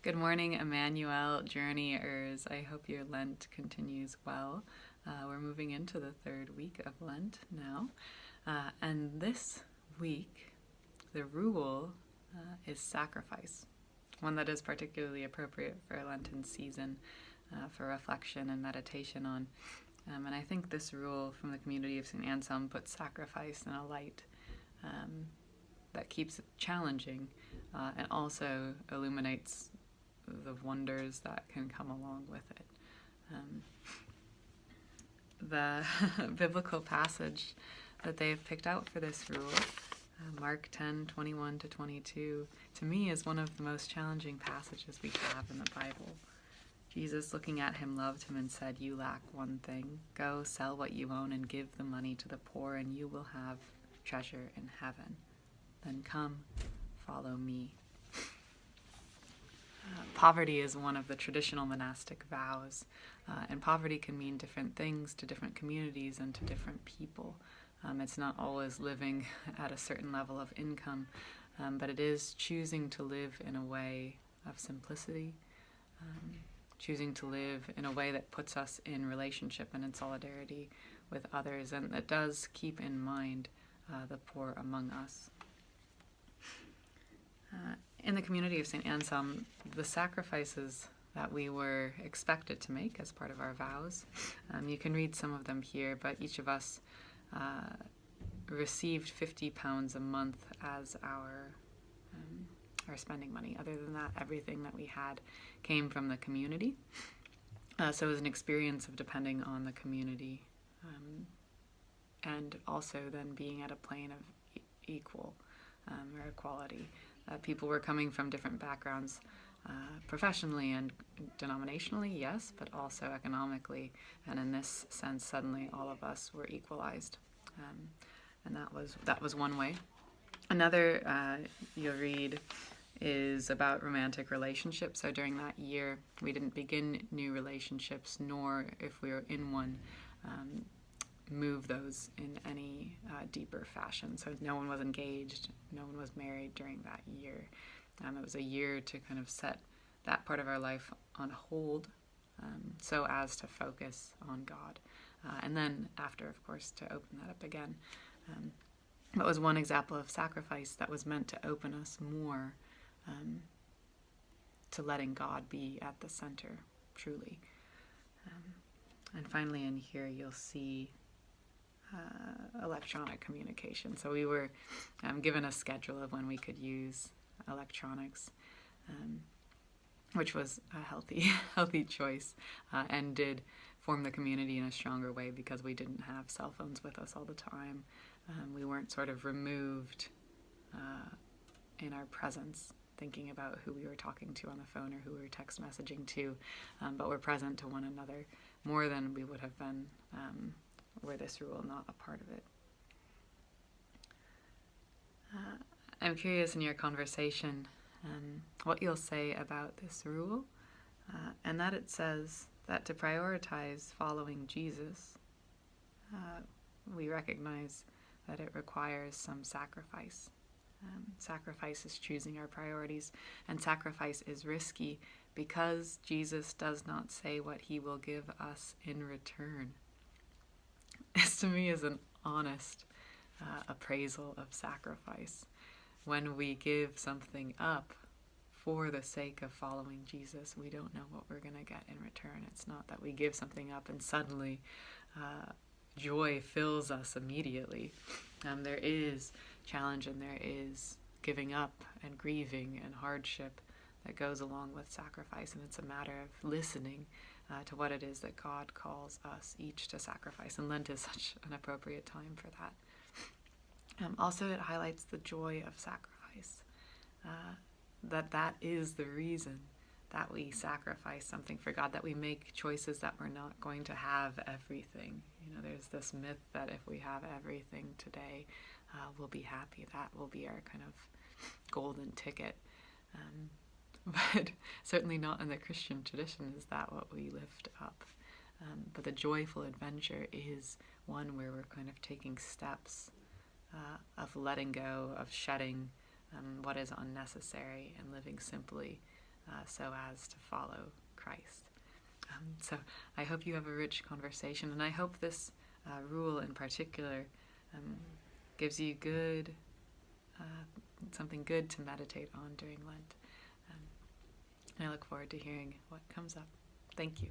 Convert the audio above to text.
Good morning, Emmanuel journeyers. I hope your Lent continues well. We're moving into the third week of Lent now. And this week, the rule is sacrifice, one that is particularly appropriate for a Lenten season for reflection and meditation on. And I think this rule from the community of St. Anselm puts sacrifice in a light that keeps it challenging and also illuminates the wonders that can come along with it. The biblical passage that they've picked out for this rule, Mark 10:21-22, to me is one of the most challenging passages we have in the Bible. Jesus, looking at him, loved him and said, "You lack one thing. Go, sell what you own and give the money to the poor, and you will have treasure in heaven. Then come, follow me." Poverty is one of the traditional monastic vows, and poverty can mean different things to different communities and to different people. It's not always living at a certain level of income, but it is choosing to live in a way of simplicity, choosing to live in a way that puts us in relationship and in solidarity with others, and that does keep in mind the poor among us. In the community of St. Anselm, the sacrifices that we were expected to make as part of our vows, you can read some of them here, but each of us received £50 a month as our spending money. Other than that, everything that we had came from the community. So it was an experience of depending on the community and also then being at a plane of equal or equality. People were coming from different backgrounds, professionally and denominationally, yes, but also economically. And in this sense, suddenly all of us were equalized. And that was one way. Another you'll read is about romantic relationships. So during that year, we didn't begin new relationships, nor if we were in one, move those in any deeper fashion. So no one was engaged, no one was married during that year. It was a year to kind of set that part of our life on hold so as to focus on God. And then after, of course, to open that up again. That was one example of sacrifice that was meant to open us more to letting God be at the center, truly. And finally in here you'll see electronic communication. So we were given a schedule of when we could use electronics, which was a healthy choice, and did form the community in a stronger way because we didn't have cell phones with us all the time. We weren't sort of removed in our presence, thinking about who we were talking to on the phone or who we were text messaging to, but we're present to one another more than we would have been were this rule not a part of it. I'm curious in your conversation what you'll say about this rule, and that it says that to prioritize following Jesus, we recognize that it requires some sacrifice. Sacrifice is choosing our priorities, and sacrifice is risky because Jesus does not say what he will give us in return. This to me is an honest appraisal of sacrifice. When we give something up for the sake of following Jesus, we don't know what we're going to get in return. It's not that we give something up and suddenly joy fills us immediately. There is challenge and there is giving up and grieving and hardship that goes along with sacrifice, and it's a matter of listening to what it is that God calls us each to sacrifice. And Lent is such an appropriate time for that. Also, it highlights the joy of sacrifice, that is the reason that we sacrifice something for God, that we make choices that we're not going to have everything. There's this myth that if we have everything today, we'll be happy. That will be our kind of golden ticket. But certainly not in the Christian tradition is that what we lift up. But the joyful adventure is one where we're kind of taking steps of letting go, of shedding what is unnecessary and living simply so as to follow Christ. So I hope you have a rich conversation, and I hope this rule in particular gives you something good to meditate on during Lent. And I look forward to hearing what comes up. Thank you.